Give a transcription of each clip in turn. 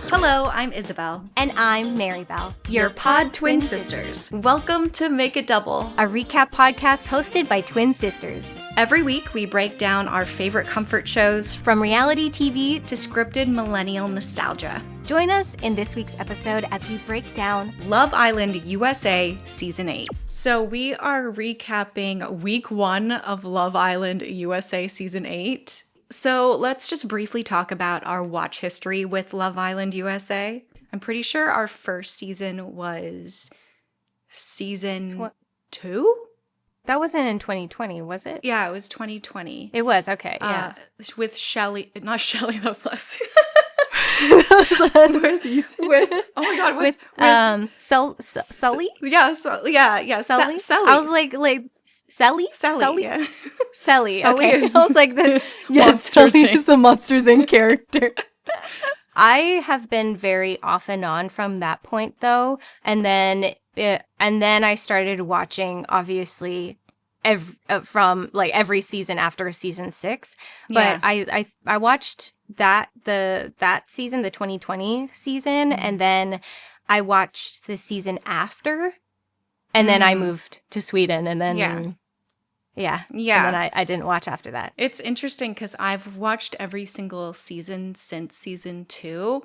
Hello, I'm Isabelle. And I'm Marybelle, your pod twin sisters. Welcome to Make It Double, a recap podcast hosted by twin sisters. Every week, we break down our favorite comfort shows from reality TV to scripted millennial nostalgia. Join us in this week's episode as we break down Love Island USA Season 8. So we are recapping week 1 of Love Island USA Season 8. So let's just briefly talk about our watch history with Love Island USA. I'm pretty sure our first season was season 2? That wasn't in 2020, was it? Yeah, it was 2020. It was, okay, yeah. With Shelly, not Shelly, that was last oh my god, with Sully? Yeah, Sully. I was like Sally? Yeah. Sally. Sully Okay. is I was like Sully is the Monsters Inc. character. I have been very off and on from that point though, and then I started watching obviously from like every season after season 6. But yeah. I watched that season, the 2020 season, and then I watched the season after, and then I moved to Sweden, and then and then I didn't watch after that. It's interesting because I've watched every single season since season 2,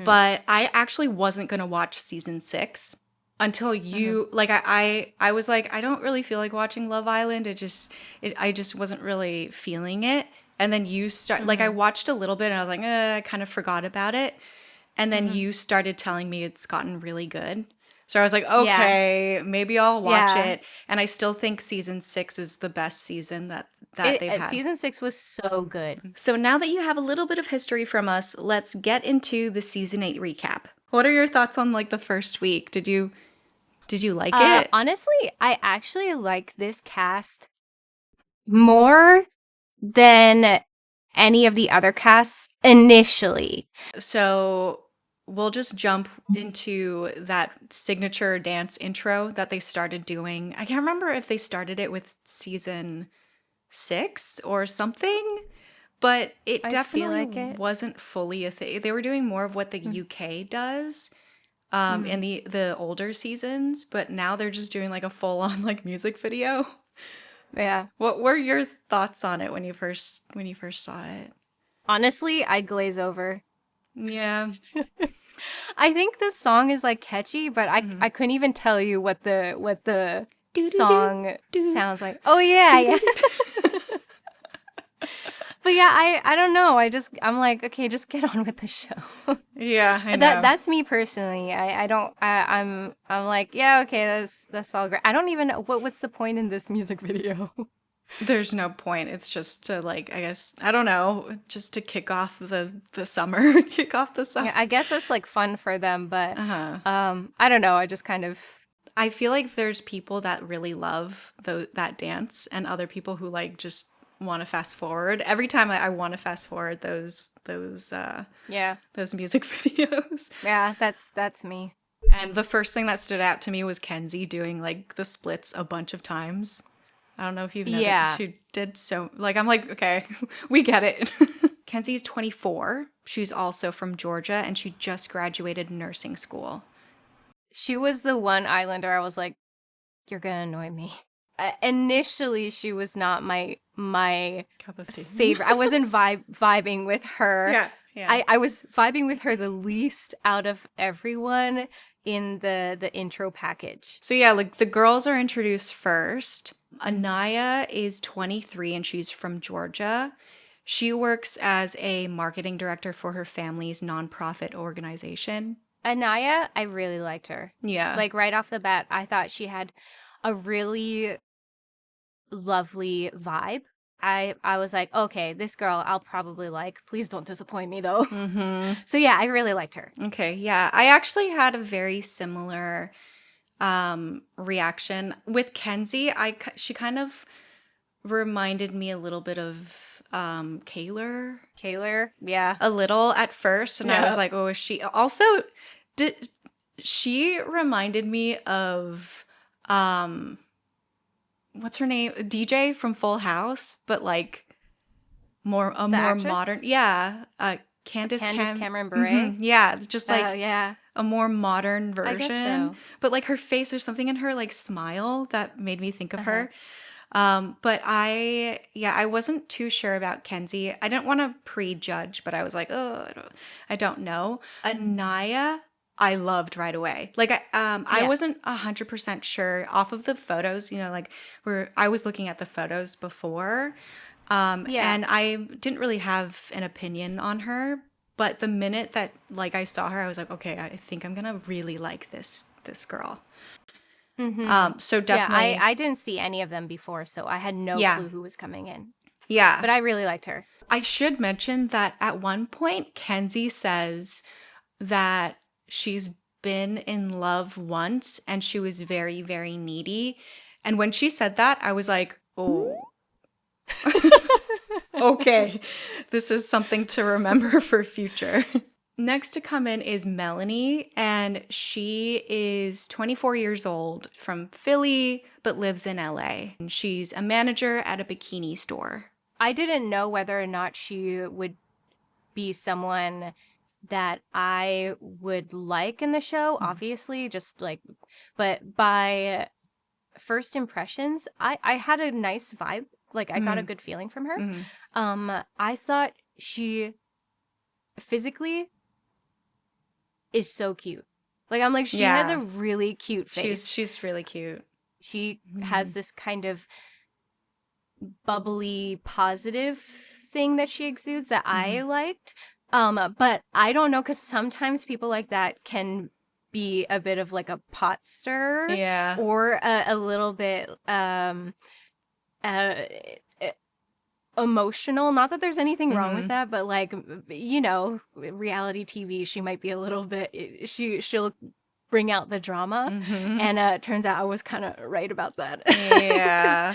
but I actually wasn't gonna watch season 6 until you like I was like, I don't really feel like watching Love Island. I just wasn't really feeling it. And then you start, like, I watched a little bit and I was like, I kind of forgot about it. And then you started telling me it's gotten really good. So I was like, okay, maybe I'll watch it. And I still think season 6 is the best season that they've had. Season 6 was so good. So now that you have a little bit of history from us, let's get into the season 8 recap. What are your thoughts on, like, the first week? Did you like it? Honestly, I actually like this cast more than any of the other casts initially. So we'll just jump into that signature dance intro that they started doing. I can't remember if they started it with season 6 or something, but it definitely wasn't fully a thing. They were doing more of what the UK does in the older seasons, but now they're just doing like a full-on like music video. Yeah. What were your thoughts on it when you first saw it? Honestly, I glaze over. Yeah. I think the song is like catchy, but I couldn't even tell you what the song sounds like. Oh yeah. But yeah, I don't know. I'm like, okay, just get on with the show. Yeah, I know. That's me personally. I'm like, yeah, okay, that's all great. I don't even know what's the point in this music video. There's no point. It's just to, like, I guess, I don't know, just to kick off the summer. Kick off the summer. Yeah, I guess it's like fun for them, but I don't know. I just kind of, I feel like there's people that really love that dance, and other people who like just want to fast forward. Every time I want to fast forward those music videos. Yeah, that's me. And the first thing that stood out to me was Kenzie doing like the splits a bunch of times. I don't know if you've noticed. Yeah. She did so, like, I'm like, okay, we get it. Kenzie's 24. She's also from Georgia, and she just graduated nursing school. She was the one Islander I was like, you're gonna annoy me. Initially, she was not my cup of tea favorite. I wasn't vibing with her. Yeah. I was vibing with her the least out of everyone in the intro package. So yeah, like the girls are introduced first. Anaya is 23 and she's from Georgia. She works as a marketing director for her family's nonprofit organization. Anaya, I really liked her. Yeah. Like right off the bat, I thought she had a really lovely vibe. I was like, okay, this girl I'll probably like. Please don't disappoint me though. So yeah, I really liked her. Okay, yeah. I actually had a very similar reaction with Kenzie. She kind of reminded me a little bit of Kaylor. Yeah. A little at first, and I was like, oh, is she also she reminded me of what's her name? DJ from Full House, but like more modern. Yeah. Candace Cameron Bure. Yeah, just like yeah, a more modern version. I guess so. But like her face, there's something in her like smile that made me think of her. But I wasn't too sure about Kenzie. I didn't want to prejudge, but I was like, oh, I don't know. Anaya, I loved right away. Like I wasn't 100% sure off of the photos, like I was looking at the photos before. And I didn't really have an opinion on her, but the minute that like I saw her, I was like, okay, I think I'm gonna really like this girl. So definitely, I didn't see any of them before, so I had no clue who was coming in. Yeah, but I really liked her. I should mention that at one point, Kenzie says that she's been in love once and she was very, very needy. And when she said that, I was like, oh. Okay, this is something to remember for future. Next to come in is Melanie, and she is 24 years old from Philly, but lives in LA. And she's a manager at a bikini store. I didn't know whether or not she would be someone that I would like in the show, obviously, just like, but by first impressions, I had a nice vibe. Like, I got a good feeling from her. I thought she physically is so cute. Like, I'm like, she has a really cute face. She's really cute. She has this kind of bubbly, positive thing that she exudes that I liked. But I don't know, because sometimes people like that can be a bit of like a pot stirrer. Yeah. Or a little bit emotional. Not that there's anything wrong with that, but like, reality TV, she might be a little bit, she'll bring out the drama. And it turns out I was kind of right about that. Yeah.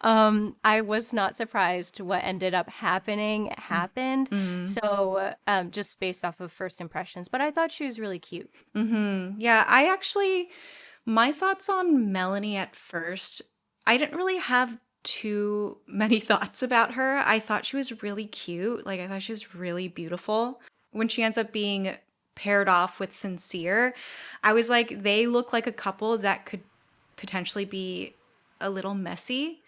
I was not surprised what ended up happening. It happened. So just based off of first impressions, but I thought she was really cute. Yeah, my thoughts on Melanie at first, I didn't really have too many thoughts about her. I thought she was really cute. Like, I thought she was really beautiful. When she ends up being paired off with Sincere, I was like, they look like a couple that could potentially be a little messy.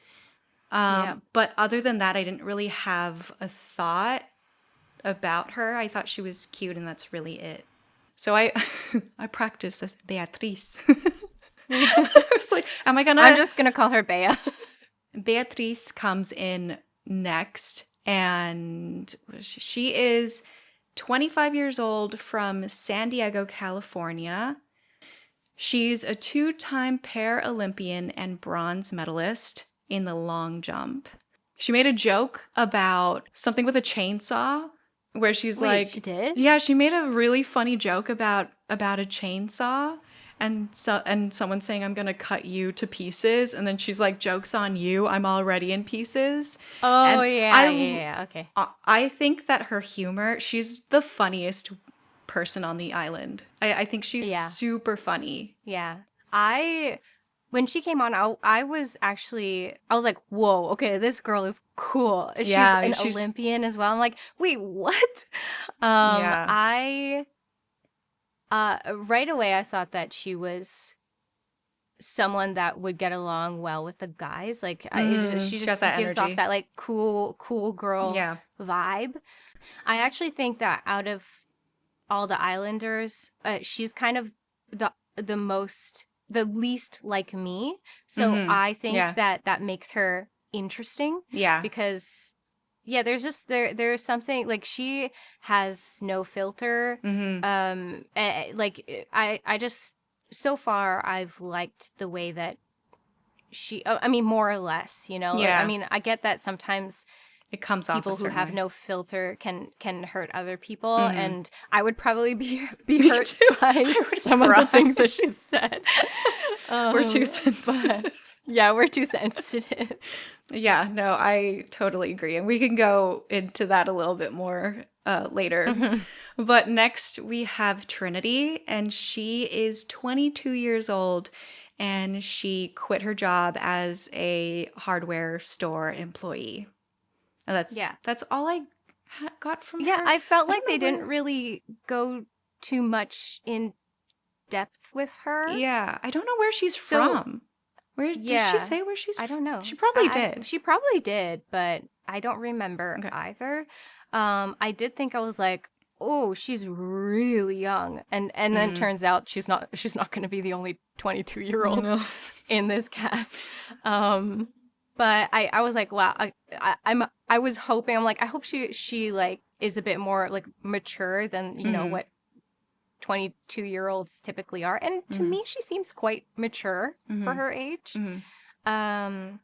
But other than that, I didn't really have a thought about her. I thought she was cute, and that's really it. So I practiced as Beatriz. I was like, I'm just gonna call her Bea. Beatriz comes in next, and she is 25 years old from San Diego, California. She's a 2-time Paralympian and bronze medalist in the long jump. She made a joke about something with a chainsaw, where she's like, she did? Yeah, she made a really funny joke about a chainsaw. And someone saying, I'm going to cut you to pieces. And then she's like, joke's on you. I'm already in pieces. Oh, yeah. Okay. I think that her humor, she's the funniest person on the island. I think she's super funny. Yeah. When she came on, I was like, whoa, okay, this girl is cool. She's an Olympian as well. I'm like, wait, what? Right away, I thought that she was someone that would get along well with the guys. Like, she just gives off that like cool girl vibe. I actually think that out of all the Islanders, she's kind of the least like me. So I think that makes her interesting. Yeah, because there's something like, she has no filter. Like, I just, so far I've liked the way that she, I mean, more or less, Yeah. Like, I mean, I get that sometimes it comes off people who have way. No filter can hurt other people, and I would probably be hurt by some of the things that she said. We're too sensitive. We're too sensitive. Yeah, no, I totally agree. And we can go into that a little bit more later. But next we have Trinity, and she is 22 years old, and she quit her job as a hardware store employee. And that's all I got from Yeah, her. I felt like don't know they didn't where- really go too much in depth with her. Yeah, I don't know where she's So, from. Where did she yeah, say where she's I don't know. She probably did. She probably did, but I don't remember Okay. either. I did think I was like, oh, she's really young, and then turns out she's not. She's not going to be the only 22-year-old No. in this cast. But I was like, wow. I was hoping. I'm like, I hope she like is a bit more like mature than what 22-year-olds typically are. And to me, she seems quite mature for her age. Um,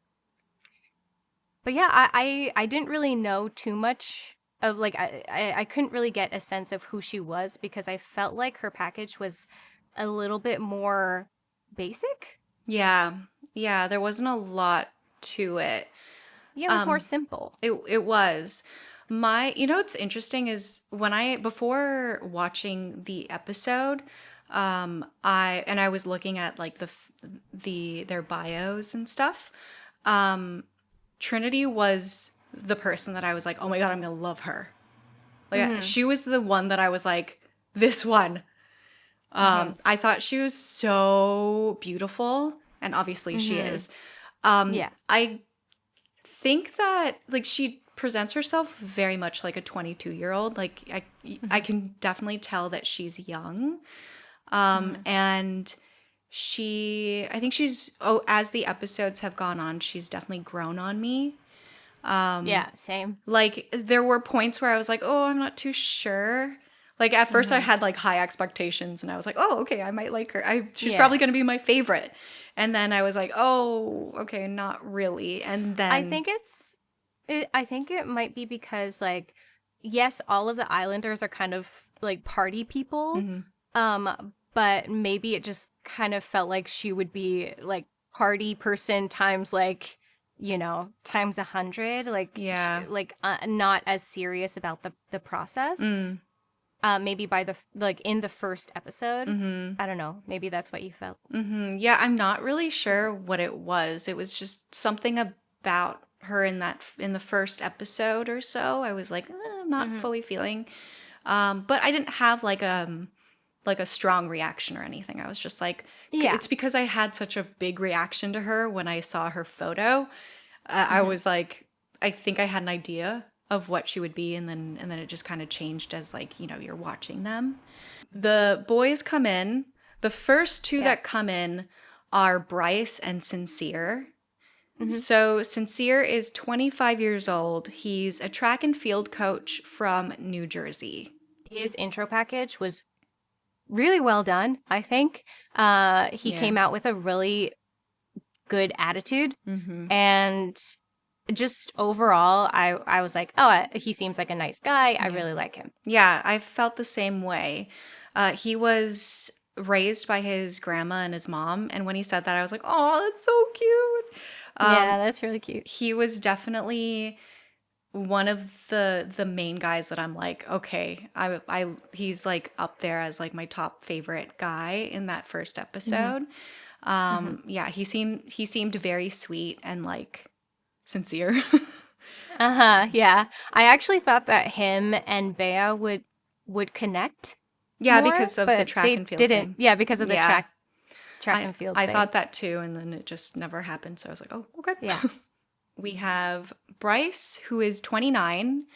but yeah, I didn't really know too much of like I couldn't really get a sense of who she was because I felt like her package was a little bit more basic. Yeah. Yeah, there wasn't a lot to it. Yeah, it was more simple. It was. What's interesting is before watching the episode, I was looking at like their bios and stuff. Trinity was the person that I was like, oh my God, I'm gonna love her. Like she was the one that I was like, this one. I thought she was so beautiful, and obviously she is. Yeah. I think that like she presents herself very much like a 22-year-old. Like I can definitely tell that she's young. And I think as the episodes have gone on, she's definitely grown on me. Yeah, same. Like there were points where I was like, oh, I'm not too sure. Like at first I had like high expectations and I was like, oh, okay, I might like her. She's probably going to be my favorite. And then I was like, oh, okay, not really. And then I think I think it might be because like, yes, all of the Islanders are kind of like party people. But maybe it just kind of felt like she would be like party person times like, times 100. Like, not as serious about the process. Maybe by in the first episode. I don't know. Maybe that's what you felt. Yeah, I'm not really sure what it was. It was just something about her in the first episode or so. I was like, I'm not fully feeling. But I didn't have like a strong reaction or anything. I was just like, it's because I had such a big reaction to her when I saw her photo. I was like, I think I had an idea of what she would be, and then it just kind of changed as like, you're watching them. The boys come in. The first two that come in are Bryce and Sincere. So Sincere is 25 years old. He's a track and field coach from New Jersey. His intro package was really well done, I think. He came out with a really good attitude. And just overall, I was like, oh, he seems like a nice guy. I really like him. Yeah, I felt the same way. He was raised by his grandma and his mom. And when he said that, I was like, oh, that's so cute. Yeah, that's really cute. He was definitely one of the main guys that I'm like, okay, he's like up there as like my top favorite guy in that first episode. Yeah, he seemed very sweet and like sincere. Yeah. I actually thought that him and Bea would connect. Yeah, more, because of the track and field didn't. thing. Yeah, because of the track and field I thing. thought that too, and then it just never happened. So I was like, oh, okay. Yeah. We have Bryce, who is 29,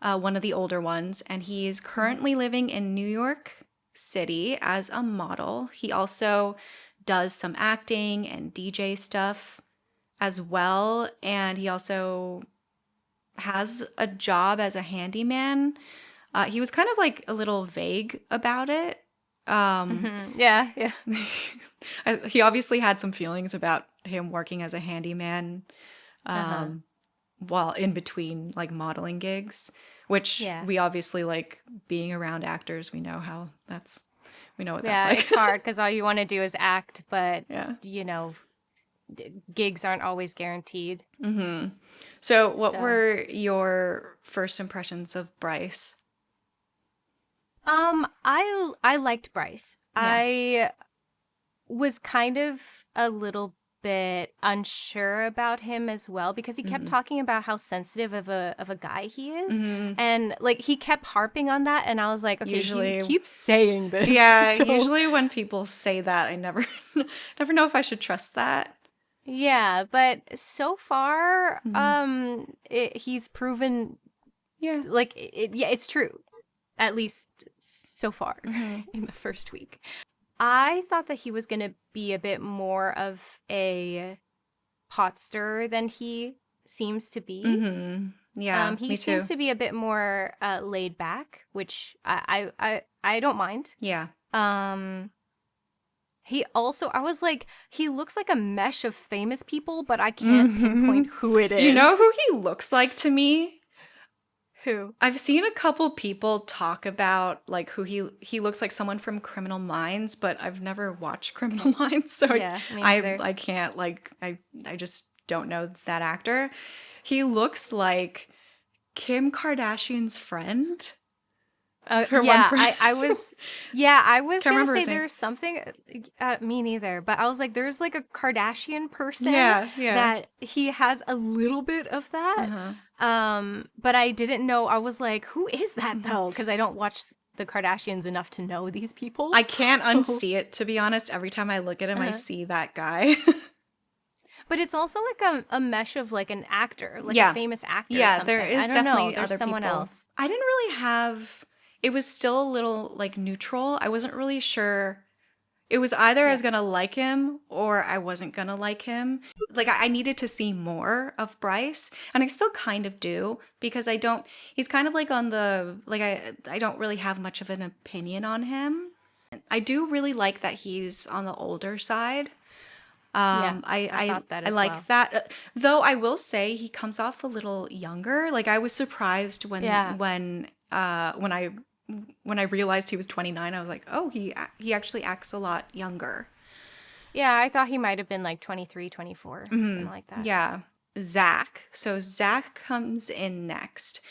one of the older ones, and he is currently living in New York City as a model. He also does some acting and DJ stuff as well, and he also has a job as a handyman. He was kind of like a little vague about it. Yeah. He obviously had some feelings about him working as a handyman while in between like modeling gigs, which we obviously like being around actors. We know what that's like. Yeah, it's hard because all you want to do is act, but gigs aren't always guaranteed. So what were your first impressions of Bryce? I liked Bryce. I was kind of a little bit unsure about him as well, because he kept talking about how sensitive of a guy he is. And like he kept harping on that, and I was like, okay, Usually- he keeps saying this. Yeah, so- usually when people say that, I never know if I should trust that. Yeah, but so far, he's proven Yeah. like it's true. At least so far in the first week. I thought that he was going to be a bit more of a pot stirrer than he seems to be. Yeah, he me seems too. to be a bit more laid back, which I don't mind. Yeah. He also, I was like, he looks like a mesh of famous people, but I can't pinpoint who it is. You know who he looks like to me? Who? I've seen a couple people talk about like who he looks like someone from Criminal Minds, but I've never watched Criminal Minds, so Yeah, me neither. I can't like I just don't know that actor. He looks like Kim Kardashian's friend. Her one Yeah, friend. I was gonna remember say his name. there's something, me neither, but I was like, there's like a Kardashian person Yeah. that he has a little bit of that. But I didn't know. I was like, who is that though? Because I don't watch the Kardashians enough to know these people. I can't So- unsee it, to be honest. Every time I look at him, I see that guy. But it's also like a mesh of like an actor, like Yeah. a famous actor. or Yeah, something. there is I don't definitely know. There's other someone people. else. I didn't really have. It was still a little like neutral. I wasn't really sure. It was either I was gonna like him or I wasn't gonna like him. Like I needed to see more of Bryce, and I still kind of do because I don't. He's kind of like on the like I don't really have much of an opinion on him. I do really like that he's on the older side. I thought that I as like well. that. Though I will say he comes off a little younger. Like I was surprised when when I realized he was 29. I was like, oh, he actually acts a lot younger. Yeah, I thought he might have been like 23, 24, something like that. Yeah, Zach. So Zach comes in next,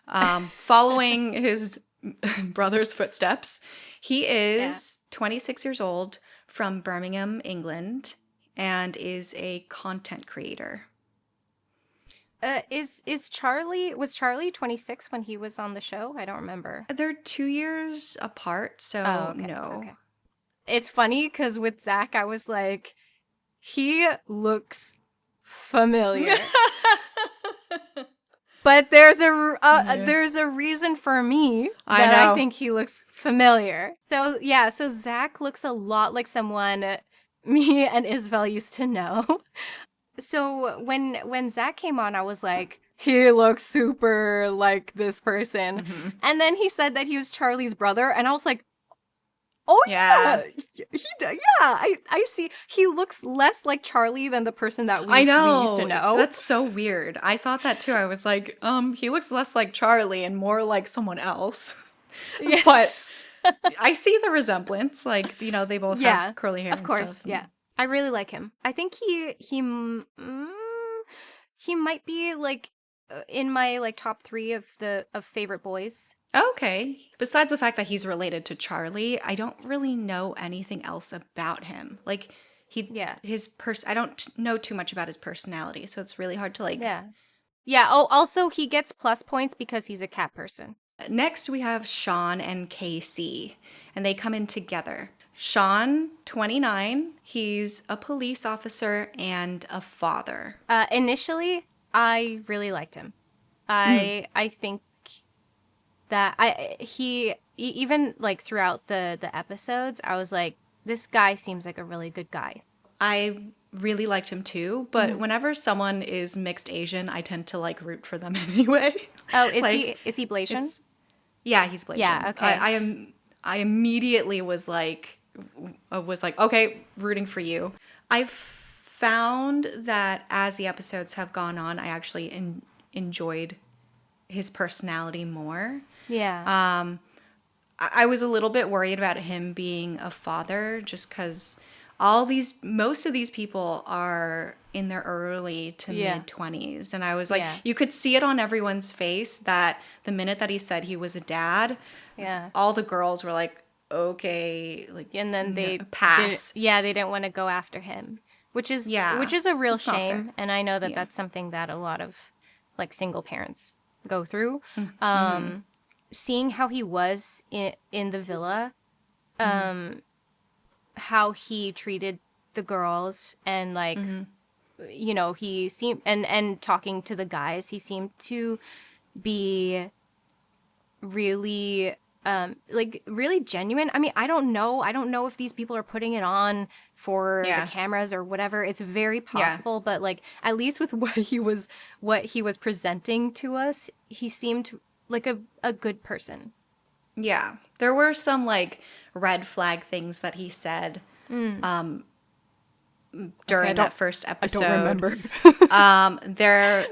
following his brother's footsteps. He is 26 years old, from Birmingham, England, and is a content creator. Was Charlie 26 when he was on the show? I don't remember. They're 2 years apart, so no. Okay. It's funny because with Zach, I was like, he looks familiar. But there's a reason for me that I think he looks familiar. So yeah, so Zach looks a lot like someone me and Isabelle used to know. So when Zach came on, I was like, he looks super like this person. And then he said that he was Charlie's brother, and I was like, oh yeah, I see. He looks less like Charlie than the person that we used to know. That's so weird. I thought that too. I was like, he looks less like Charlie and more like someone else. Yeah. But I see the resemblance. Like, you know, they both have curly hair. Of and course, stuff. yeah. I really like him. I think he might be like in my like top 3 of favorite boys. Okay. Besides the fact that he's related to Charlie, I don't really know anything else about him. Like I don't know too much about his personality, so it's really hard to like. Yeah. Oh, also he gets plus points because he's a cat person. Next, we have Sean and Casey, and they come in together. Sean, 29, he's a police officer and a father. Initially, I really liked him. I think that he even like throughout the episodes, I was like, this guy seems like a really good guy. I really liked him too, but whenever someone is mixed Asian, I tend to like root for them anyway. Oh, is he Blasian? Yeah, he's Blasian. Yeah, okay. I immediately was like, okay, rooting for you. I've found that as the episodes have gone on, I actually enjoyed his personality more. Yeah. I was a little bit worried about him being a father just because most of these people are in their early to mid 20s. And I was like, you could see it on everyone's face that the minute that he said he was a dad, all the girls were like, okay, like, and then they pass. they didn't want to go after him. which is Yeah, a real it's not fair. shame. And I know that Yeah. that's something that a lot of like single parents go through. Seeing how he was in the villa, how he treated the girls, and like, you know, he seemed, and talking to the guys, he seemed to be really like really genuine. I mean, I don't know if these people are putting it on for Yeah. the cameras or whatever. It's very Yeah. possible, but like at least with what he was presenting to us, he seemed like a good person. Yeah. There were some like red flag things that he said during that first episode. I don't remember. There,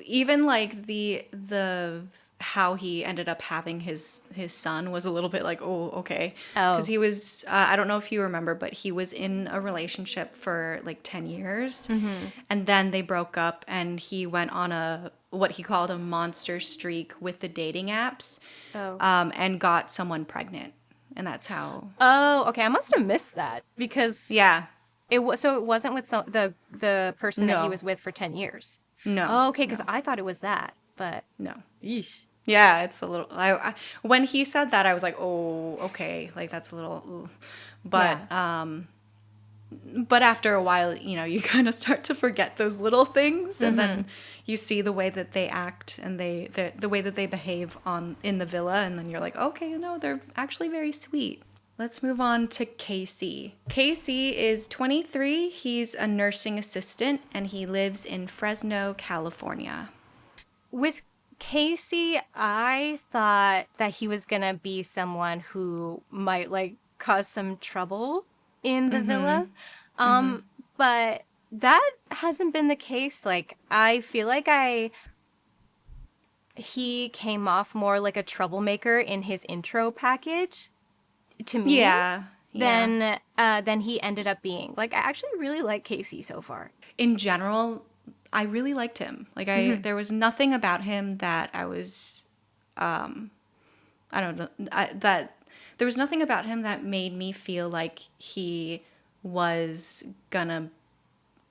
even like the how he ended up having his son was a little bit like, oh, okay, because he was I don't know if you remember, but he was in a relationship for like 10 years, and then they broke up, and he went on a what he called a monster streak with the dating apps, and got someone pregnant, and that's how. Oh, okay. I must have missed that because Yeah. it wasn't with the person that he No. was with for 10 years. No. Oh, okay, because No. I thought it was that, but No. yeesh. Yeah, it's a little. When he said that, I was like, "Oh, okay, like that's a little." Ugh. But but after a while, you know, you kind of start to forget those little things, and then you see the way that they act and the way that they behave in the villa, and then you're like, "Okay, no, they're actually very sweet." Let's move on to Casey. Casey is 23. He's a nursing assistant, and he lives in Fresno, California. With Casey, I thought that he was gonna be someone who might like cause some trouble in the villa. But that hasn't been the case. Like, I feel like he came off more like a troublemaker in his intro package to me than he ended up being. Like, I actually really like Casey so far. In general, I really liked him. Like there was nothing about him that I was, I don't know, that there was nothing about him that made me feel like he was gonna,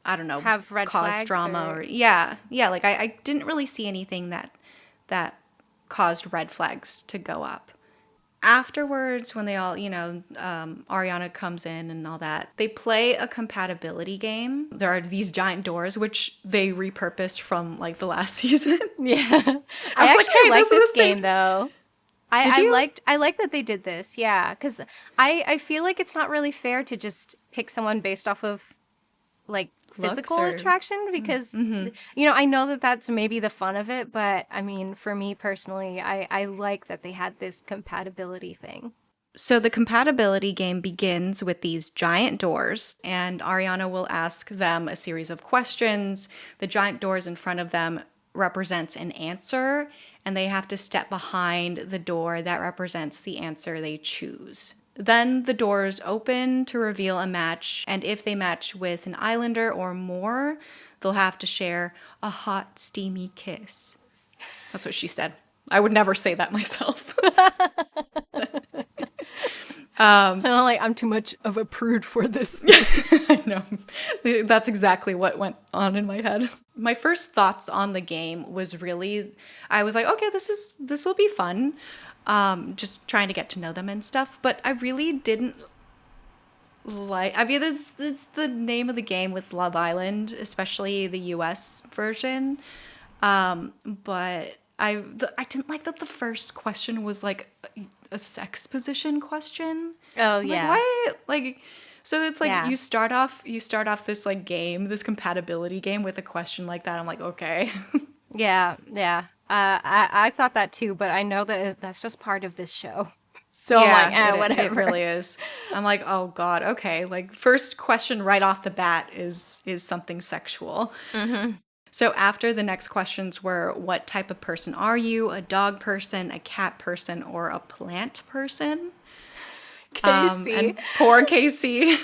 I don't know, Have red cause flags drama or yeah. Like I didn't really see anything that caused red flags to go up. Afterwards, when they all, you know, Ariana comes in and all that, they play a compatibility game. There are these giant doors, which they repurposed from like the last season. Yeah. I was I like, actually hey, like this is this the same- game though. I like that they did this, yeah. Because I feel like it's not really fair to just pick someone based off of like physical attraction, because you know, I know that that's maybe the fun of it, but I mean, for me personally, I like that they had this compatibility thing. So the compatibility game begins with these giant doors, and Ariana will ask them a series of questions. The giant doors in front of them represents an answer, and they have to step behind the door that represents the answer they choose. Then the doors open to reveal a match, and if they match with an islander or more, they'll have to share a hot, steamy kiss. That's what she said. I would never say that myself. I'm too much of a prude for this. I know. That's exactly what went on in my head. My first thoughts on the game was really, I was like, okay, this will be fun. Just trying to get to know them and stuff. But I really didn't like, I mean, it's the name of the game with Love Island, especially the US version. But I didn't like that the first question was like a sex position question. Oh yeah. Like, why? Like, so it's like Yeah. you start off this like game, this compatibility game with a question like that. I'm like, okay. Yeah. I thought that too, but I know that that's just part of this show. So I'm like, whatever. It really is. I'm like, oh God, okay. Like, first question right off the bat is something sexual. So after, the next questions were, what type of person are you? A dog person, a cat person, or a plant person? Casey. And poor Casey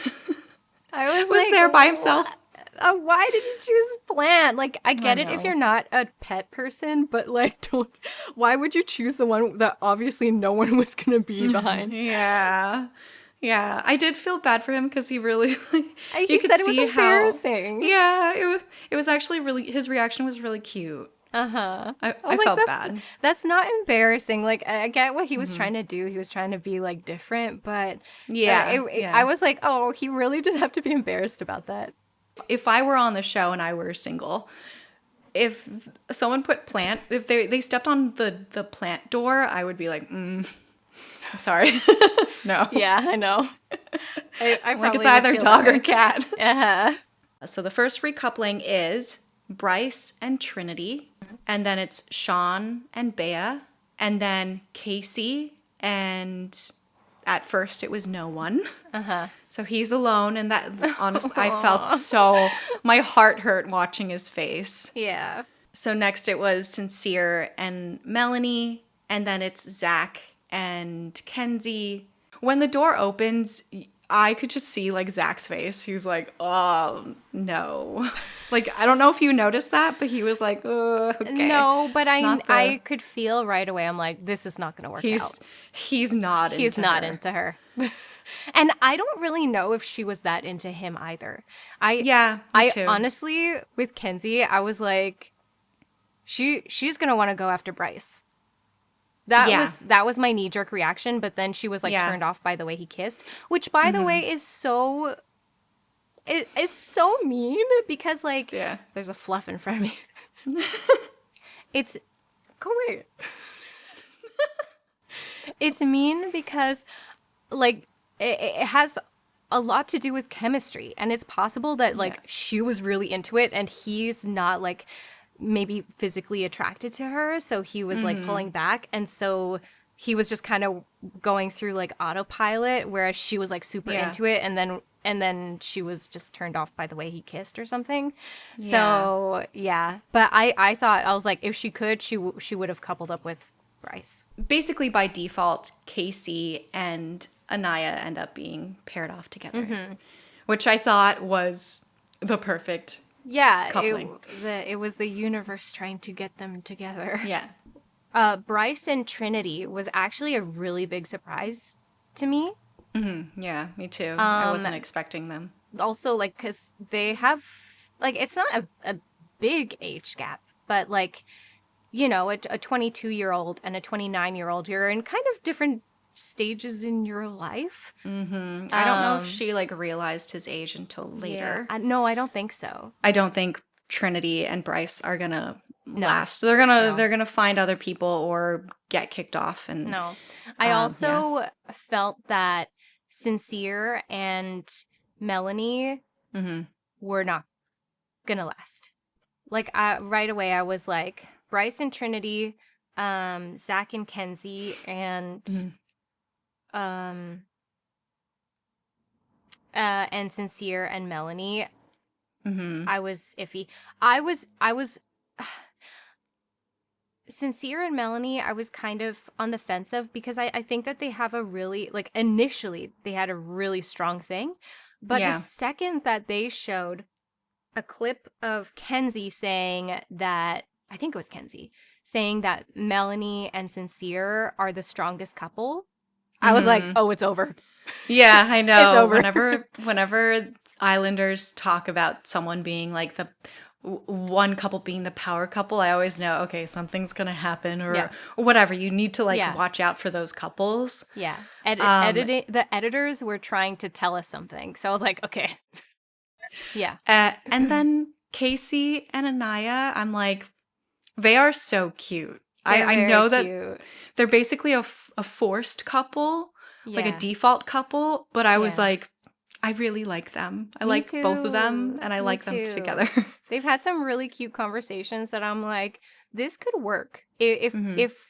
I was was like, there by himself. Why did you choose plant? Like, I get it if know. you're not a pet person, but like, why would you choose the one that obviously no one was gonna be behind? Yeah. Yeah, I did feel bad for him because he really like He said it was embarrassing. Yeah, it was actually really, his reaction was really cute. Uh-huh. I like, felt bad. That's not embarrassing. Like, I get what he was trying to do. He was trying to be like different, but Yeah, I was like, oh, he really didn't have to be embarrassed about that. If I were on the show and I were single, if someone put plant, if they stepped on the plant door, I would be like, I'm sorry. No. Yeah, I know. I Like it's either dog or cat. Uh-huh. So the first recoupling is Bryce and Trinity, and then it's Sean and Bea, and then Casey, and at first it was no one. Uh-huh. So he's alone, and that, honestly, I felt so, my heart hurt watching his face. Yeah. So next it was Sincere and Melanie, and then it's Zach and Kenzie. When the door opens, I could just see like Zach's face. He was like, oh, no. Like, I don't know if you noticed that, but he was like, okay. No, but I could feel right away. I'm like, this is not going to work out. He's not into her. And I don't really know if she was that into him either. Me too. Honestly, with Kenzie, I was like, she's going to want to go after Bryce. That was my knee-jerk reaction, but then she was like turned off by the way he kissed, which by the way is so mean because like there's a fluff in front of me. It's go away. It's mean because like it has a lot to do with chemistry, and it's possible that like she was really into it and he's not like maybe physically attracted to her, so he was like pulling back, and so he was just kind of going through like autopilot, whereas she was like super into it, and then she was just turned off by the way he kissed or something. So but I thought, I was like, if she could, she would have coupled up with Bryce. Basically by default, Casey and Anaya end up being paired off together, which I thought was the perfect coupling. It was the universe trying to get them together. Yeah. Bryce and Trinity was actually a really big surprise to me. Mm-hmm. Yeah, me too. I wasn't expecting them. Also, like, because they have, like, it's not a big age gap, but, like, you know, a 22-year-old and a 29-year-old, you're in kind of different stages in your life. Mm-hmm. I don't know if she, like, realized his age until later. Yeah. No, I don't think so. I don't think Trinity and Bryce are gonna last. They're gonna find other people or get kicked off. And I also felt that Sincere and Melanie were not gonna last. Like right away, I was like, Bryce and Trinity, Zach and Kenzie, and Sincere and Melanie. I was iffy. I was Sincere and Melanie, I was kind of on the fence of, because I think that they have a really, like, initially they had a really strong thing, but the second that they showed a clip of Kenzie saying that, I think it was Kenzie, saying that Melanie and Sincere are the strongest couple, I was like, oh, it's over. Yeah, I know. It's over. Whenever Islanders talk about someone being like the one couple being the power couple, I always know, okay, something's gonna happen or whatever. You need to like watch out for those couples. Yeah. The editors were trying to tell us something, so I was like, okay. Yeah. And then Casey and Anaya, I'm like, they are so cute. I know that they're basically a forced couple, like a default couple, but I was like, I really like them. I like both of them, and I like them together. They've had some really cute conversations that I'm like, this could work. If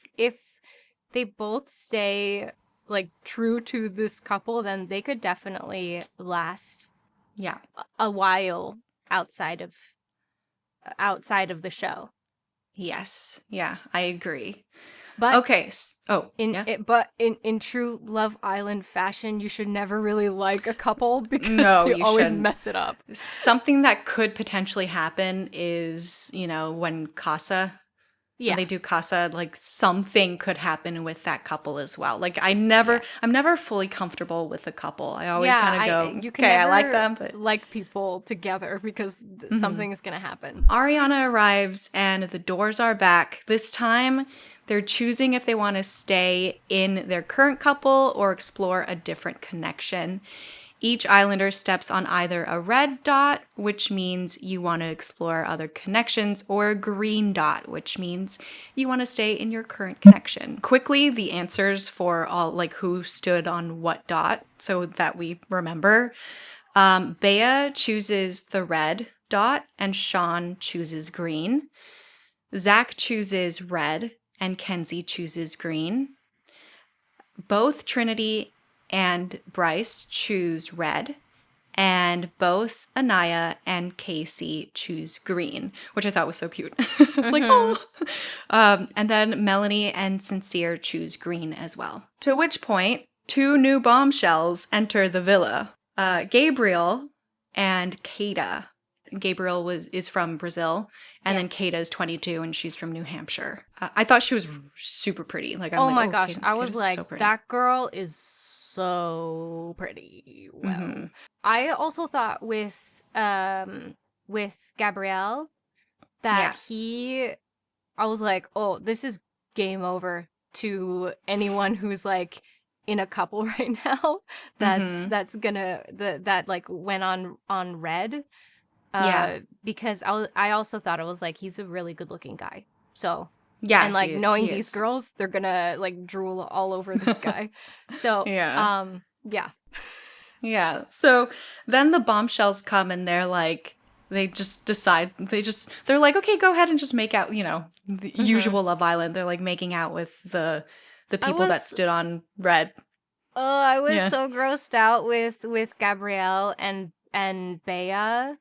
they both stay like true to this couple, then they could definitely last a while outside of the show. Yes. Yeah, I agree. But okay. In true Love Island fashion, you should never really like a couple because they always mess it up. Something that could potentially happen is, you know, when Casa when they do casa, like something could happen with that couple as well. Like I'm never fully comfortable with a couple. I always kind of go, you can okay, never I like them, but like people together because something is going to happen. Ariana arrives and the doors are back. This time they're choosing if they want to stay in their current couple or explore a different connection. Each islander steps on either a red dot, which means you want to explore other connections, or a green dot, which means you want to stay in your current connection. Quickly, the answers for all, like who stood on what dot, so that we remember. Bea chooses the red dot, and Sean chooses green. Zach chooses red, and Kenzie chooses green. Both Trinity and Bryce choose red, and both Anaya and Casey choose green, which I thought was so cute. I was like, oh. And then Melanie and Sincere choose green as well. To which point, 2 new bombshells enter the villa. Gabriel and Kata. Gabriel is from Brazil, and then Kata is 22, and she's from New Hampshire. I thought she was super pretty. Like, oh my gosh, I was like, so that girl is so pretty. Wow. I also thought with Gabrielle that I was like, oh, this is game over to anyone who's like in a couple right now. That's gonna that like went on red. Because I also thought it was like he's a really good looking guy. So and like knowing these girls, they're gonna like drool all over this guy. So yeah. So then the bombshells come and they're like, they just decide, they're like, okay, go ahead and just make out, the usual Love Island. They're like making out with the people that stood on red. Oh, I was so grossed out with Gabrielle and Bea.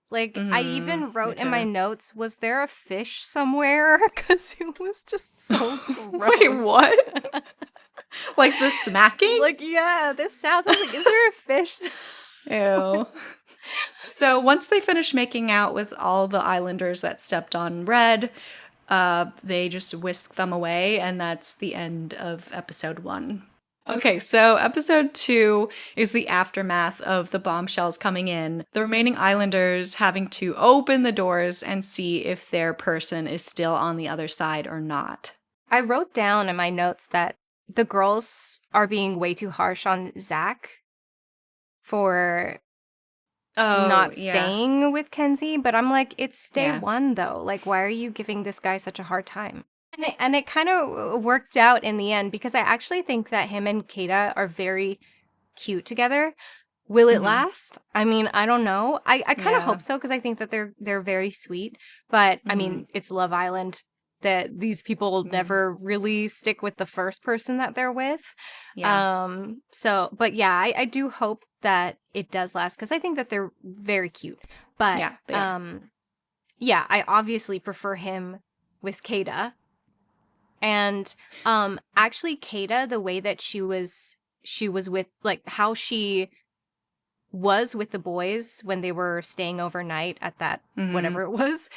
Like, I even wrote in my notes, was there a fish somewhere? Because it was just so gross. Wait, what? Like the smacking? Like, yeah, this sounds, I was like, is there a fish? Ew. So once they finish making out with all the islanders that stepped on red, they just whisk them away, and that's the end of episode 1. Okay, so episode 2 is the aftermath of the bombshells coming in, the remaining islanders having to open the doors and see if their person is still on the other side or not. I wrote down in my notes that the girls are being way too harsh on Zach for not staying with Kenzie, but I'm like, it's day 1 though. Like, why are you giving this guy such a hard time? And it kind of worked out in the end because I actually think that him and Kata are very cute together. Will it last? I mean, I don't know. I kind of hope so because I think that they're very sweet. But I mean, it's Love Island. That these people never really stick with the first person that they're with. Yeah. So, but yeah, I do hope that it does last because I think that they're very cute. But I obviously prefer him with Kata. And actually Kata, the way that she was with, like how she was with the boys when they were staying overnight at that whatever it was,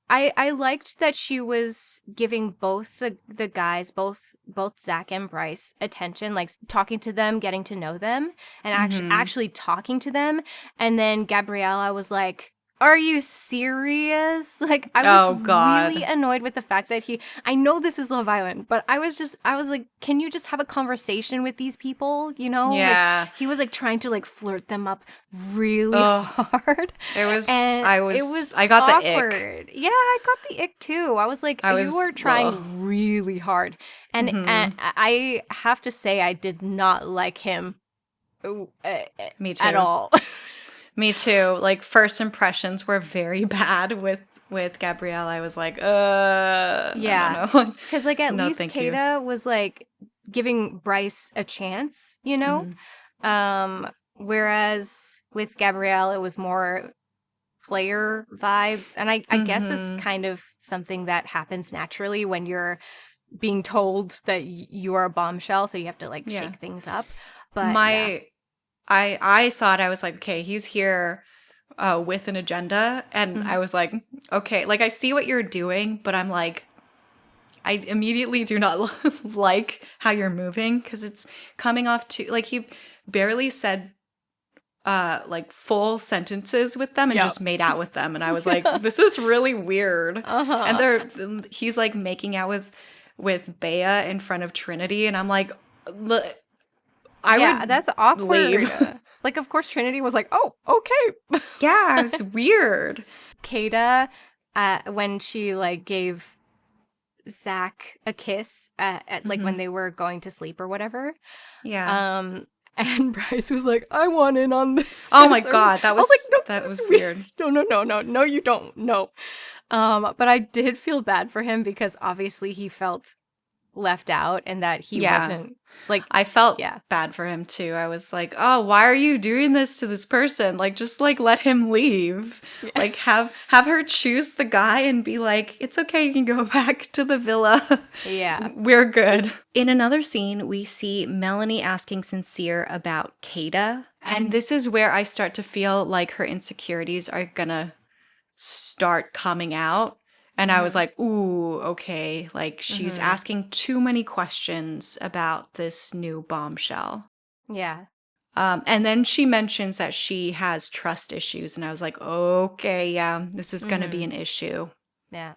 I liked that she was giving both the guys, both Zach and Bryce, attention, like talking to them, getting to know them, and actually talking to them. And then Gabrielle, I was like, are you serious? Like, I was really annoyed with the fact that I know this is Love Island, but I was like, can you just have a conversation with these people? You know? Yeah. Like, he was like trying to like flirt them up really hard. I got awkward. The ick. Yeah, I got the ick too. I was like, you were trying really hard. And I have to say, I did not like him Me too. at all. Me too. Like, first impressions were very bad with Gabrielle. I was like, because like at least Kata was like giving Bryce a chance, you know. Whereas with Gabrielle, it was more player vibes, and I guess it's kind of something that happens naturally when you're being told that you are a bombshell, so you have to like shake things up. But I thought, I was like, okay, he's here with an agenda. And I was like, okay, like I see what you're doing, but I'm like, I immediately do not like how you're moving because it's coming off to like he barely said like full sentences with them and just made out with them, and I was like, this is really weird. And he's like making out with Bea in front of Trinity, and I'm like, that's awkward. Leave. Like, of course, Trinity was like, oh, okay. Yeah, it's weird. Kata, when she like gave Zach a kiss at like when they were going to sleep or whatever. Yeah. And Bryce was like, I want in on this. Oh my God. That was, I was like, no, that was weird. No, you don't. No. But I did feel bad for him because obviously he felt left out and that he wasn't like, I felt bad for him too. I was like, oh, why are you doing this to this person? Like, just like let him leave. Yeah. Like have her choose the guy and be like, it's okay, you can go back to the villa. Yeah. We're good. In another scene, we see Melanie asking Sincere about Kata. And this is where I start to feel like her insecurities are gonna start coming out. And I was like, ooh, okay. Like, she's asking too many questions about this new bombshell. Yeah. And then she mentions that she has trust issues. And I was like, okay, yeah, this is going to be an issue. Yeah.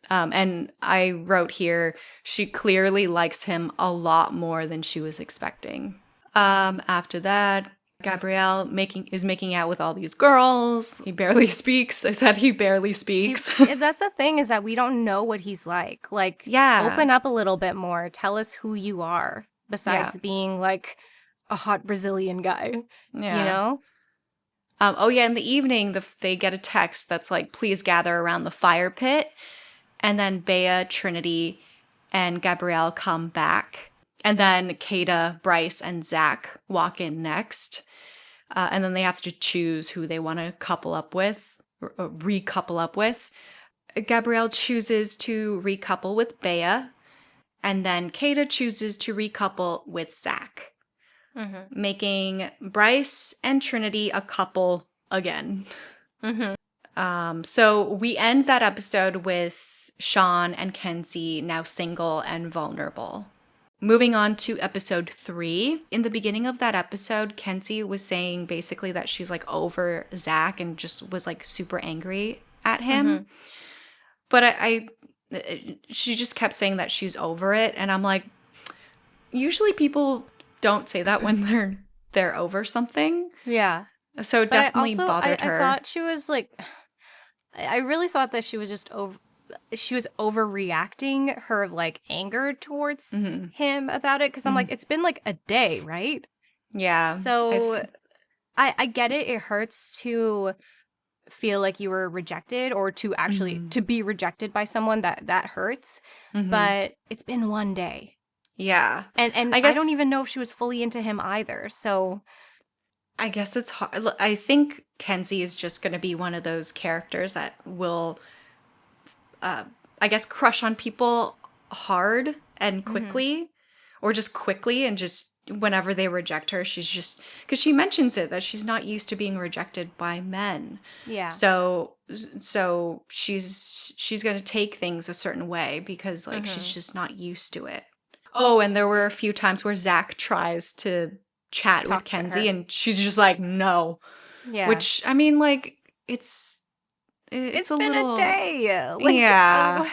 And I wrote here, she clearly likes him a lot more than she was expecting. After that, Gabrielle is making out with all these girls. He barely speaks. I said he barely speaks. That's the thing, is that we don't know what he's like. Like, open up a little bit more. Tell us who you are, besides being like a hot Brazilian guy. Yeah. You know? In the evening, they get a text that's like, please gather around the fire pit. And then Bea, Trinity, and Gabrielle come back. And then Kata, Bryce, and Zach walk in next. And then they have to choose who they want to couple up with, or recouple up with. Gabrielle chooses to recouple with Bea, and then Kata chooses to recouple with Zach, making Bryce and Trinity a couple again. So we end that episode with Sean and Kenzie now single and vulnerable. Moving on to episode 3. In the beginning of that episode, Kenzie was saying basically that she's like over Zach and just was like super angry at him. But she just kept saying that she's over it. And I'm like, usually people don't say that when they're over something. Yeah. So it definitely bothered her. I thought she was like, I really thought that she was just she was overreacting her like anger towards him about it, because I'm like, it's been like a day, right? Yeah. So I get it. It hurts to feel like you were rejected, or to actually to be rejected by someone that hurts. But it's been one day. Yeah. And I don't even know if she was fully into him either. So I guess it's hard. I think Kenzie is just going to be one of those characters that will I guess crush on people hard and quickly, or just quickly, and just whenever they reject her, she's just, because she mentions it that she's not used to being rejected by men. Yeah. So she's going to take things a certain way because like she's just not used to it. Oh, and there were a few times where Zach tries to chat with Kenzie and she's just like, no. Yeah. Which, I mean, like, it's been a day. Like, yeah.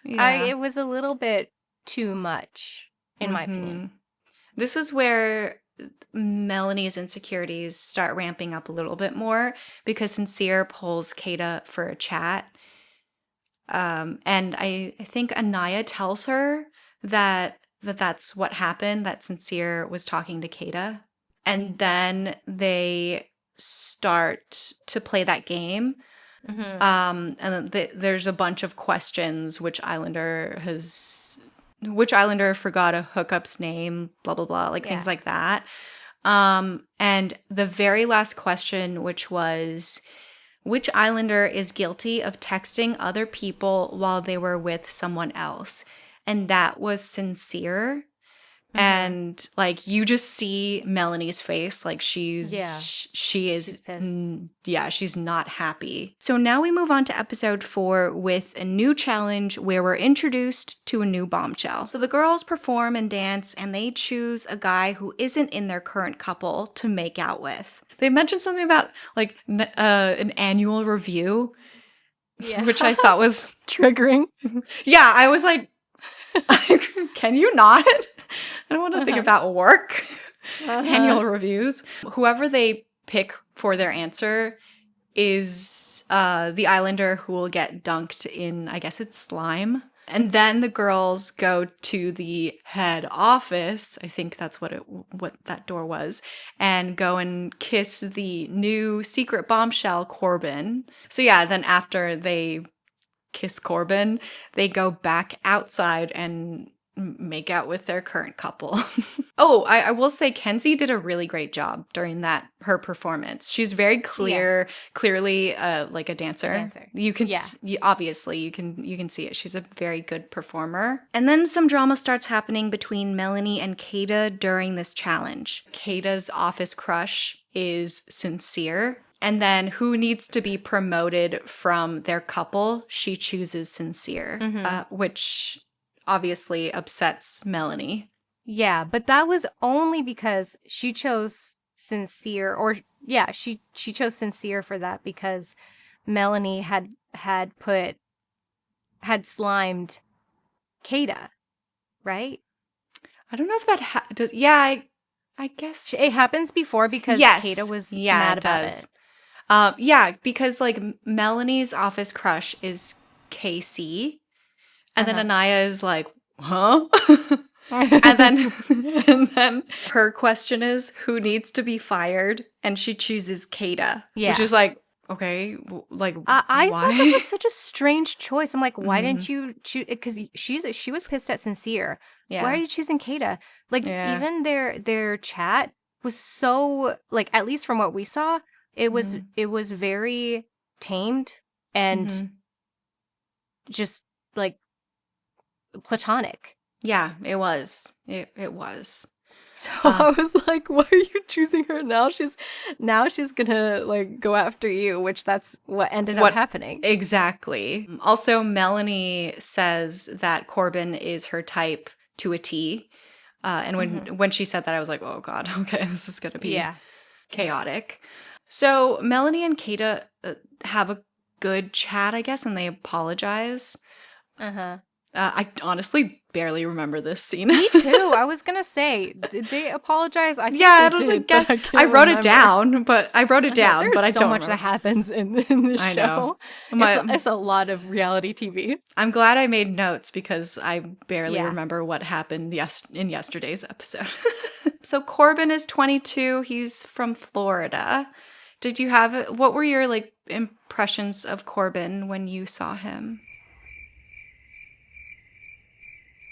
It was a little bit too much, in my opinion. This is where Melanie's insecurities start ramping up a little bit more, because Sincere pulls Kata for a chat. And I think Anaya tells her that's what happened, that Sincere was talking to Kata. And then they start to play that game. And then there's a bunch of questions. Which Islander forgot a hookup's name, blah blah blah, like things like that. And the very last question, which was, which Islander is guilty of texting other people while they were with someone else? And that was Sincere. And like you just see Melanie's face, like she is she's pissed. She's not happy. So now we move on to episode 4 with a new challenge where we're introduced to a new bombshell. So the girls perform and dance, and they choose a guy who isn't in their current couple to make out with. They mentioned something about like an annual review, which I thought was triggering. Yeah, I was like, can you not? I don't want to think about work. Annual reviews. Whoever they pick for their answer is the islander who will get dunked in, I guess it's slime. And then the girls go to the head office, I think that's what that door was, and go and kiss the new secret bombshell, Corbin. So yeah, then after they kiss Corbin, they go back outside and make out with their current couple. Oh, I will say Kenzie did a really great job during her performance. She's very clearly like a dancer. You can obviously you can see it. She's a very good performer. And then some drama starts happening between Melanie and Kata during this challenge. Kata's office crush is Sincere. And then who needs to be promoted from their couple? She chooses Sincere, which obviously upsets Melanie. Yeah, but that was only because she chose Sincere, she chose Sincere for that because Melanie had slimed Kata, right? I don't know if that does. Yeah, I guess it happens before because Kata was mad about it. Because like Melanie's office crush is Casey, and then Anaya is like, huh? and then her question is who needs to be fired, and she chooses Kata, which is like, okay, like I why? thought that was such a strange choice. I'm like, why didn't you choose? Because she was pissed at Sincere. Yeah. Why are you choosing Kata? Like even their chat was so like, at least from what we saw, it was very tamed and just like platonic. Yeah, it was. It was. So I was like, why are you choosing her now? She's gonna like go after you, which that's what ended up happening. Exactly. Also, Melanie says that Corbin is her type to a T. And when she said that, I was like, oh God, okay, this is gonna be chaotic. So Melanie and Kata have a good chat, I guess, and they apologize. I honestly barely remember this scene. Me too. I was gonna say, did they apologize? I wrote it down, but I don't remember. So much that happens in this show. It's a lot of reality TV. I'm glad I made notes because I barely remember what happened in yesterday's episode. So Corbin is 22. He's from Florida. What were your like impressions of Corbin when you saw him?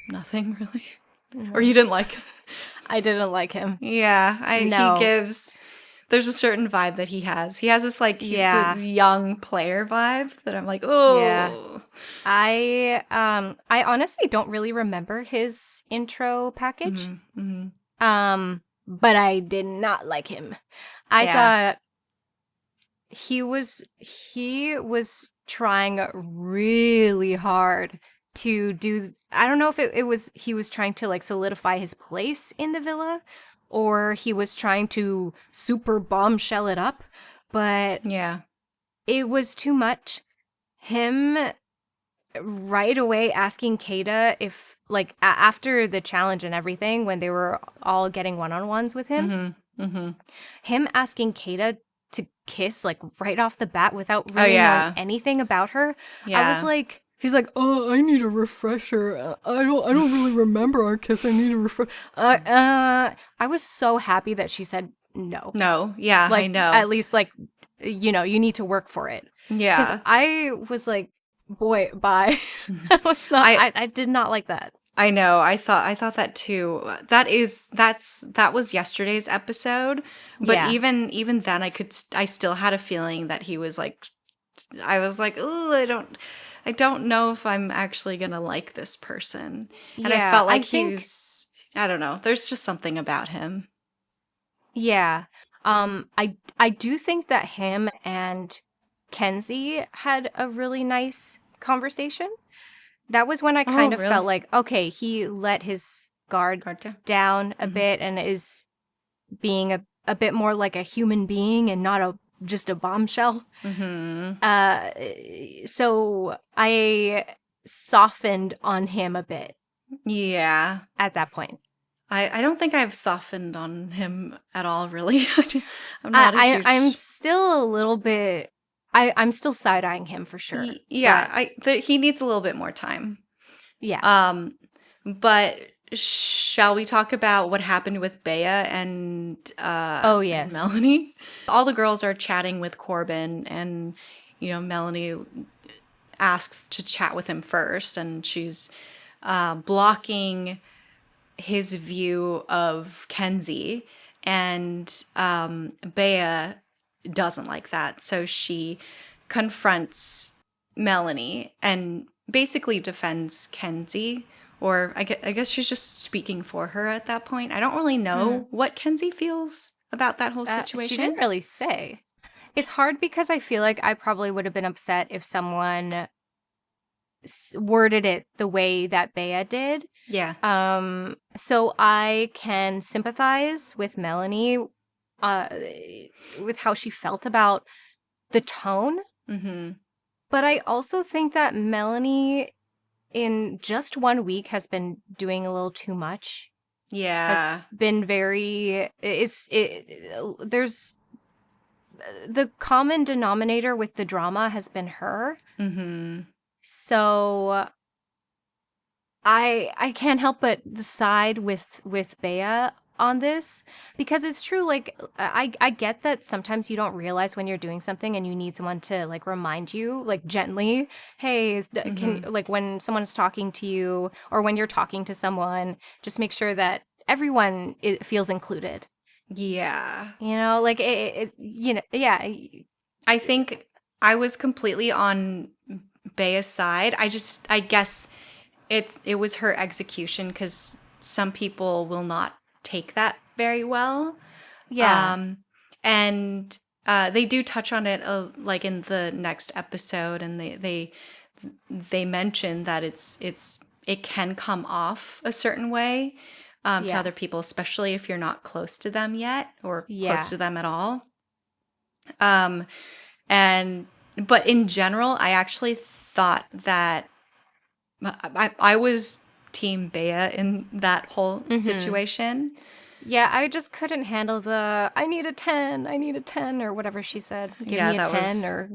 Nothing really? Or you didn't like him? I didn't like him. Yeah, he gives, there's a certain vibe that he has. He has this like this young player vibe that I'm like, oh. Yeah. I honestly don't really remember his intro package. But I did not like him. I thought he was trying really hard to do, I don't know if it was he was trying to like solidify his place in the villa or he was trying to super bombshell it up, but it was too much. Him right away asking Kata if like after the challenge and everything, when they were all getting one-on-ones with him, him asking Kata to kiss like right off the bat without really knowing anything about her. I was like, he's like, oh, I need a refresher. I don't really remember our kiss. I need a refresher. I was so happy that she said no. No, yeah, like, I know. At least like, you know, you need to work for it. Yeah, because I was like, boy, bye. I did not like that. I know. I thought that too. That was yesterday's episode. But even then, I still had a feeling that he was like, I was like, oh, I don't know if I'm actually gonna like this person. And I felt like I don't know. There's just something about him. Yeah. I do think that him and Kenzie had a really nice conversation. That was when I Oh, kind of felt really? like, okay, he let his guard Carta? down a Mm-hmm. bit and is being a bit more like a human being and not a just a bombshell. Mm-hmm. Uh, so I softened on him a bit Yeah. at that point. I don't think I've softened on him at all, really. I'm not a I'm huge. still a little bit. I'm still side eyeing him for sure, Yeah, but he needs a little bit more time. yeah. Um, but shall we talk about what happened with Bea Oh and yes, Melanie? All the girls are chatting with Corbin, and Melanie asks to chat with him first, and she's blocking his view of Kenzie, and Bea doesn't like that, so she confronts Melanie and basically defends Kenzie. Or I guess she's just speaking for her at that point. I don't really know what Kenzie feels about that whole she didn't situation. really say. It's hard because I feel like I probably would have been upset if someone worded it the way that Bea did. Yeah. So I can sympathize with Melanie, uh, with how she felt about the tone. Mm-hmm. But I also think that Melanie, in just 1 week, has been doing a little too much. Has Yeah. been very. There's the common denominator with the drama has been her. Mm-hmm. So I can't help but side with Bea on this because it's true. Like I get that sometimes you don't realize when you're doing something and you need someone to like remind you like gently, hey, can Mm-hmm. like when someone is talking to you or when you're talking to someone, just make sure that everyone feels included. Yeah. Like yeah. I think I was completely on Bea's side. I guess it was her execution, because some people will not take that very well. Yeah. Um, and they do touch on it like in the next episode, and they mention that it can come off a certain way to Yeah. other people, especially if you're not close to them yet or close Yeah. to them at all. Um, and but in general, I actually thought that I was team Bea in that whole Mhm. situation. Yeah, I just couldn't handle the I need a 10 or whatever she said. Give Yeah, me a that 10 was or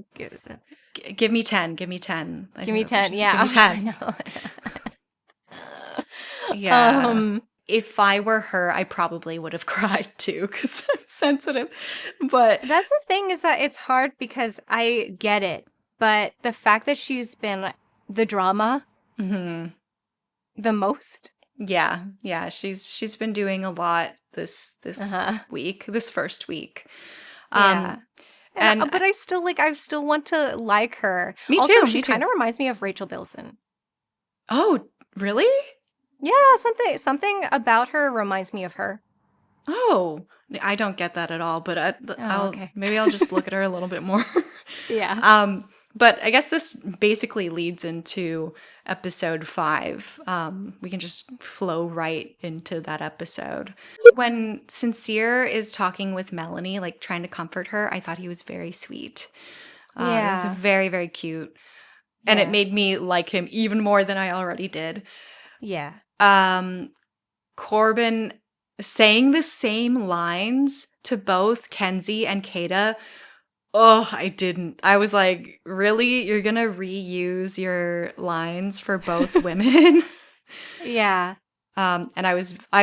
give me 10, give me 10. I give think me that's what 10. she give Yeah, I me was 10. like Yeah. um If I were her, I probably would have cried too, because I'm sensitive. But that's the thing is that it's hard because I get it, but the fact that she's been the drama mhm. the most. Yeah, she's been doing a lot this Uh-huh. week, this first week. Yeah. Um And and but I still want to like her. me Also, too, she me too. kind of reminds me of Rachel Bilson. Oh, really? Yeah, something about her reminds me of her. Oh, I don't get that at all, but Oh, okay. I'll just look at her a little bit more. Yeah. But I guess this basically leads into episode 5. We can just flow right into that episode. When Sincere is talking with Melanie, like trying to comfort her, I thought he was very sweet. It was Yeah. very, very cute. And it Yeah. made me like him even more than I already did. Yeah. Um, Corbin saying the same lines to both Kenzie and Kata. Oh, I didn't. I was like, really? You're gonna reuse your lines for both women? Yeah. And I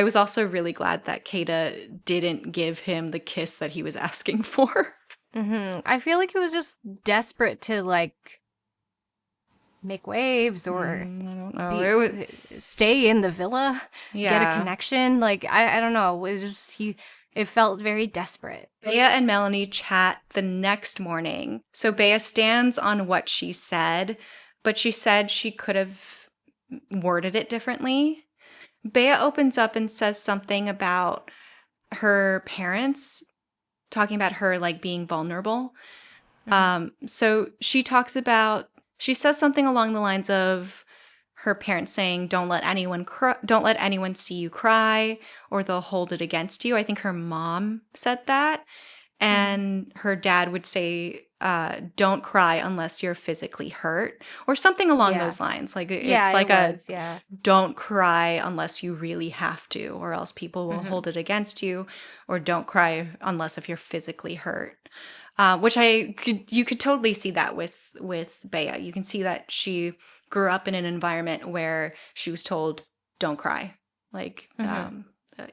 was also really glad that Kata didn't give him the kiss that he was asking for. I feel like he was just desperate to like make waves or I don't know. be stay in the villa, get a Yeah. connection. Like I don't know. It felt very desperate. Bea and Melanie chat the next morning. So Bea stands on what she said, but she said she could have worded it differently. Bea opens up and says something about her parents, talking about her like being vulnerable. So she says something along the lines of her parents saying, don't let anyone see you cry, or they'll hold it against you. I think her mom said that. And her dad would say, don't cry unless you're physically hurt, or something along those lines. Like it's like don't cry unless you really have to, or else people will hold it against you, or don't cry unless if you're physically hurt. Which you could totally see that with Bea. You can see that she grew up in an environment where she was told, don't cry. Like,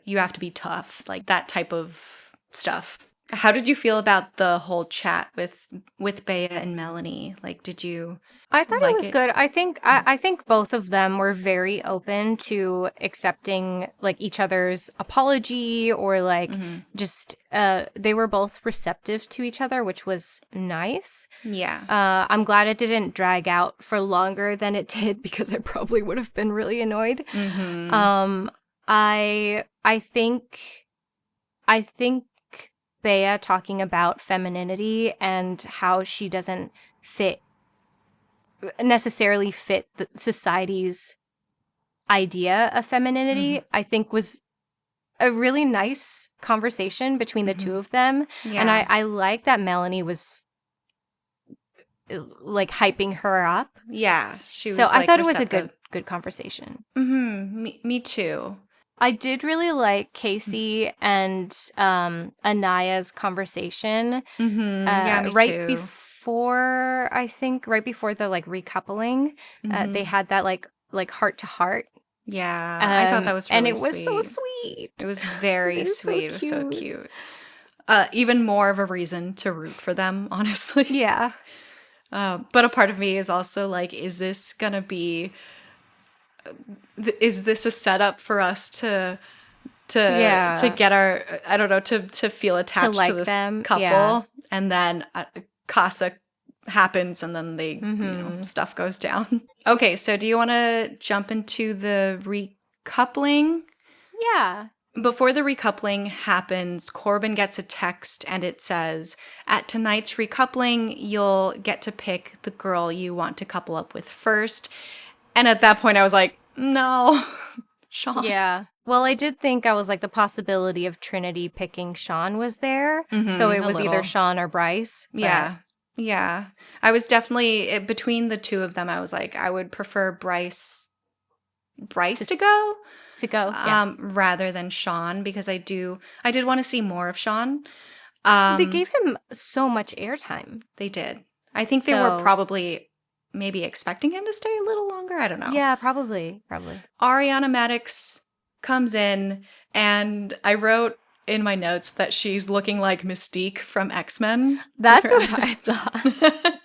you have to be tough, like that type of stuff. How did you feel about the whole chat with Bea and Melanie? Like, did you? I thought it was good. I think both of them were very open to accepting like each other's apology, or like just they were both receptive to each other, which was nice. Yeah. I'm glad it didn't drag out for longer than it did, because I probably would have been really annoyed. I think Bea talking about femininity and how she doesn't necessarily fit the society's idea of femininity, I think was a really nice conversation between the two of them. Yeah. And I like that Melanie was like hyping her up. Yeah, she was. So I thought it was a good conversation. Me too. I did really like Casey and Anaya's conversation. Yeah, me right too. before the like recoupling, they had that like heart to heart. Yeah, I thought that was really and it sweet. was so sweet. It was very sweet. So it was so cute. Even more of a reason to root for them, honestly. Yeah. But a part of me is also like, is this a setup for us to get our, I don't know, to feel attached to this couple, and then Casa happens, and then they stuff goes down. Okay, so do you want to jump into the recoupling? Yeah. Before the recoupling happens, Corbin gets a text and it says, at tonight's recoupling, you'll get to pick the girl you want to couple up with first. And at that point, I was like, no, Sean. Yeah. Well, I did think, I was like, the possibility of Trinity picking Sean was there. So it was either Sean or Bryce. Yeah. Yeah. I was definitely, between the two of them, I was like, I would prefer Bryce to go. Rather than Sean, because I did want to see more of Sean. They gave him so much airtime. They did. I think they were probably maybe expecting him to stay a little longer. I don't know. Yeah, probably. Ariana Madix comes in, and I wrote in my notes that she's looking like Mystique from X-Men. That's what I thought.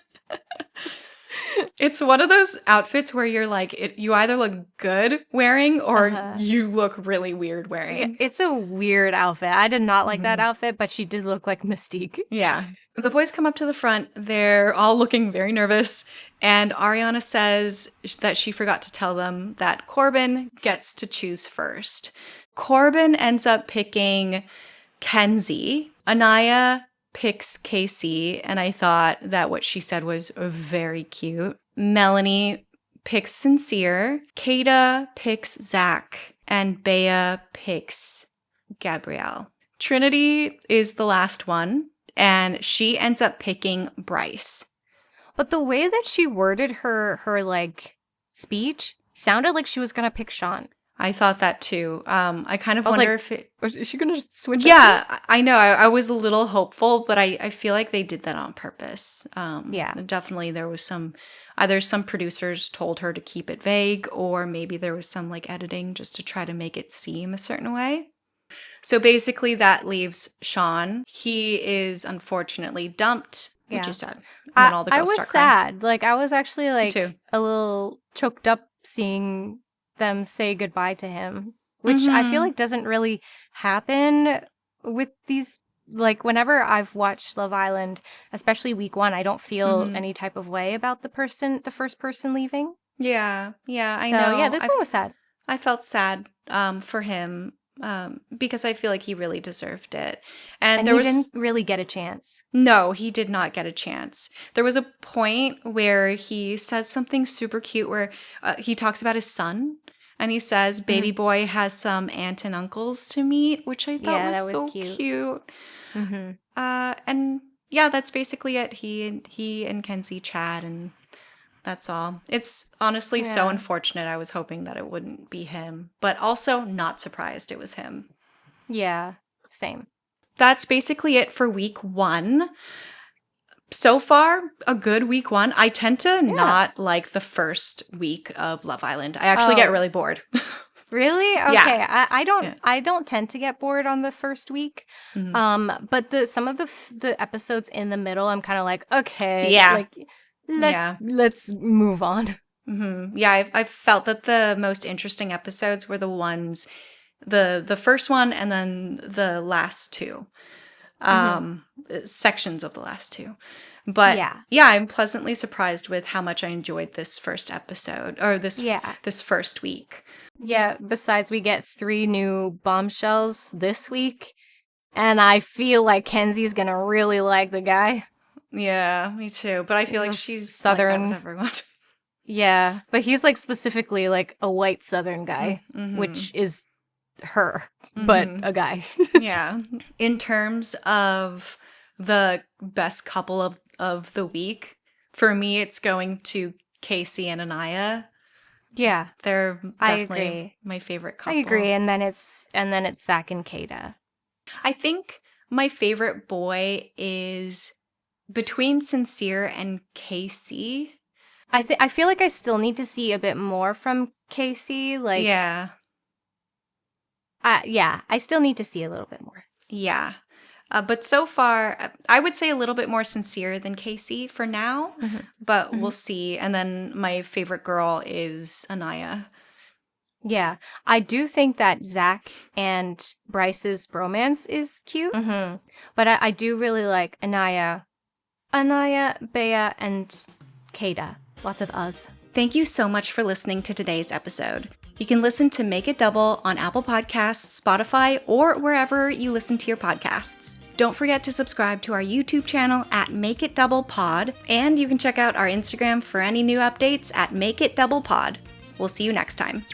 It's one of those outfits where you're like, you either look good wearing, or you look really weird wearing. Yeah, it's a weird outfit. I did not like that outfit, but she did look like Mystique. Yeah. The boys come up to the front. They're all looking very nervous. And Ariana says that she forgot to tell them that Corbin gets to choose first. Corbin ends up picking Kenzie. Anaya picks Casey, and I thought that what she said was very cute. Melanie picks Sincere. Kata picks Zach. And Bea picks Gabrielle. Trinity is the last one, and she ends up picking Bryce. But the way that she worded her like speech sounded like she was gonna pick Sean. I thought that too. I kind of wonder is she gonna switch? Yeah, I know. I was a little hopeful, but I feel like they did that on purpose. Yeah, definitely there was either some producers told her to keep it vague, or maybe there was some like editing just to try to make it seem a certain way. So basically that leaves Sean. He is unfortunately dumped, which is sad. And all the girls I was sad. Like, I was actually like a little choked up seeing them say goodbye to him, which I feel like doesn't really happen with these. Like, whenever I've watched Love Island, especially week 1, I don't feel any type of way about the first person leaving. Yeah, I know. Yeah, this one was sad. I felt sad for him because I feel like he really deserved it. And he didn't really get a chance. No, he did not get a chance. There was a point where he says something super cute where he talks about his son. And he says, baby boy has some aunt and uncles to meet, which I thought was so cute. Mm-hmm. And yeah, that's basically it. He and Kenzie chat, and that's all. It's honestly so unfortunate. I was hoping that it wouldn't be him, but also not surprised it was him. Yeah, same. That's basically it for week 1. So far, a good week 1. I tend to not like the first week of Love Island. I actually get really bored. Really? Okay. Yeah. I don't tend to get bored on the first week. Mm-hmm. But some of the episodes in the middle, I'm kind of like, okay, let's move on. Mm-hmm. Yeah, I felt that the most interesting episodes were the ones, the first one and then the last 2. Sections of the last 2. But yeah, I'm pleasantly surprised with how much I enjoyed this first episode or this first week. Yeah, besides we get 3 new bombshells this week, and I feel like Kenzie's going to really like the guy. Yeah, me too. But I feel like she's Southern like that with everyone. Yeah, but he's like specifically like a white Southern guy, which is her, but a guy. Yeah. In terms of the best couple of the week, for me, it's going to Casey and Anaya. Yeah, they're definitely my favorite couple. I agree, and then it's Zach and Kata. I think my favorite boy is between Sincere and Casey. I feel like I still need to see a bit more from Casey. Like, I still need to see a little bit more. Yeah. But so far, I would say a little bit more Sincere than Casey for now, but we'll see. And then my favorite girl is Anaya. Yeah, I do think that Zach and Bryce's romance is cute, but I do really like Anaya, Bea, and Kata. Lots of us. Thank you so much for listening to today's episode. You can listen to Make It Double on Apple Podcasts, Spotify, or wherever you listen to your podcasts. Don't forget to subscribe to our YouTube channel at makeitdoublepod, and you can check out our Instagram for any new updates at makeitdoublepod. We'll see you next time.